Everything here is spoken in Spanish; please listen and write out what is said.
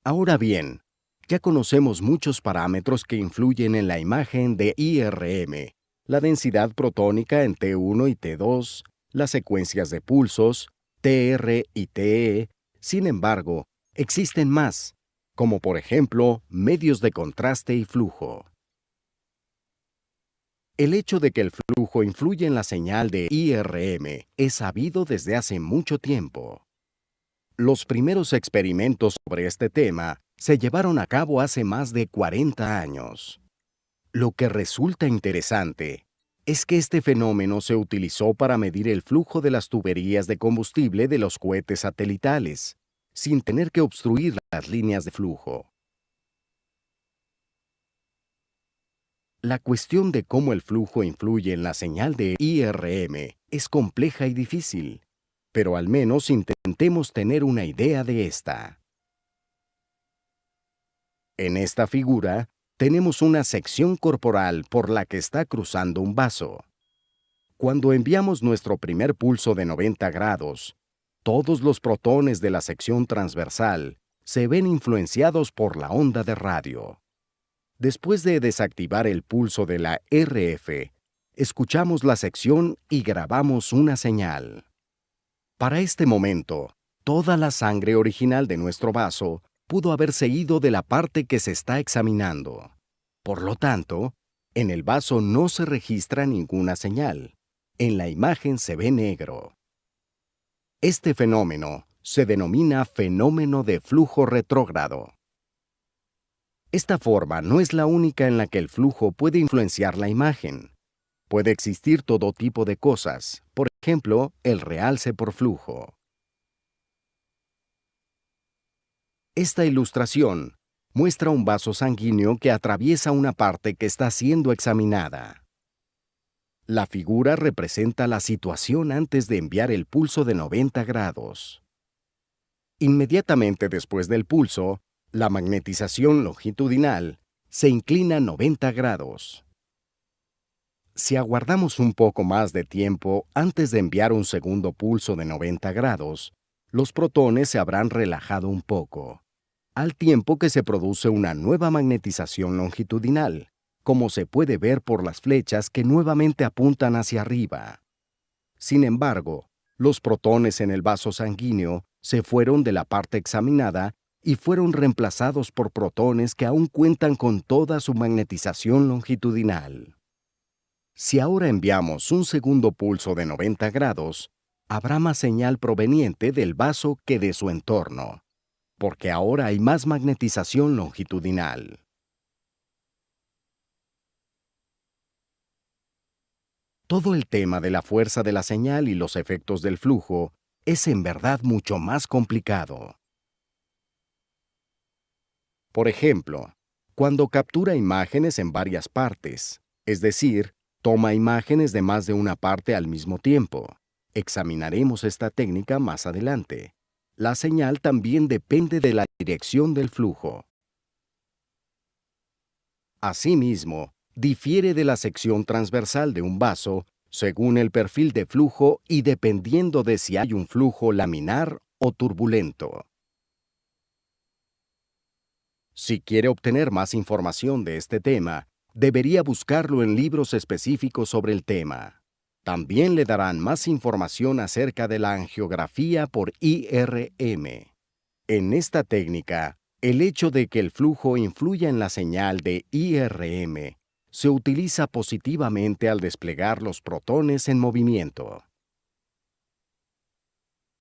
Ahora bien, ya conocemos muchos parámetros que influyen en la imagen de IRM, la densidad protónica en T1 y T2, las secuencias de pulsos, TR y TE. Sin embargo, existen más, como por ejemplo medios de contraste y flujo. El hecho de que el flujo influye en la señal de IRM es sabido desde hace mucho tiempo. Los primeros experimentos sobre este tema se llevaron a cabo hace más de 40 años. Lo que resulta interesante es que este fenómeno se utilizó para medir el flujo de las tuberías de combustible de los cohetes satelitales, sin tener que obstruir las líneas de flujo. La cuestión de cómo el flujo influye en la señal de IRM es compleja y difícil, pero al menos intentemos tener una idea de esta. En esta figura, tenemos una sección corporal por la que está cruzando un vaso. Cuando enviamos nuestro primer pulso de 90 grados, todos los protones de la sección transversal se ven influenciados por la onda de radio. Después de desactivar el pulso de la RF, escuchamos la sección y grabamos una señal. Para este momento, toda la sangre original de nuestro vaso pudo haberse ido de la parte que se está examinando. Por lo tanto, en el vaso no se registra ninguna señal. En la imagen se ve negro. Este fenómeno se denomina fenómeno de flujo retrógrado. Esta forma no es la única en la que el flujo puede influenciar la imagen. Puede existir todo tipo de cosas, por ejemplo, el realce por flujo. Esta ilustración muestra un vaso sanguíneo que atraviesa una parte que está siendo examinada. La figura representa la situación antes de enviar el pulso de 90 grados. Inmediatamente después del pulso, la magnetización longitudinal se inclina 90 grados. Si aguardamos un poco más de tiempo antes de enviar un segundo pulso de 90 grados, los protones se habrán relajado un poco, al tiempo que se produce una nueva magnetización longitudinal, como se puede ver por las flechas que nuevamente apuntan hacia arriba. Sin embargo, los protones en el vaso sanguíneo se fueron de la parte examinada y fueron reemplazados por protones que aún cuentan con toda su magnetización longitudinal. Si ahora enviamos un segundo pulso de 90 grados, habrá más señal proveniente del vaso que de su entorno, porque ahora hay más magnetización longitudinal. Todo el tema de la fuerza de la señal y los efectos del flujo es en verdad mucho más complicado. Por ejemplo, cuando captura imágenes en varias partes, es decir, toma imágenes de más de una parte al mismo tiempo. Examinaremos esta técnica más adelante. La señal también depende de la dirección del flujo. Asimismo, difiere de la sección transversal de un vaso según el perfil de flujo y dependiendo de si hay un flujo laminar o turbulento. Si quiere obtener más información de este tema, debería buscarlo en libros específicos sobre el tema. También le darán más información acerca de la angiografía por IRM. En esta técnica, el hecho de que el flujo influya en la señal de IRM se utiliza positivamente al desplegar los protones en movimiento.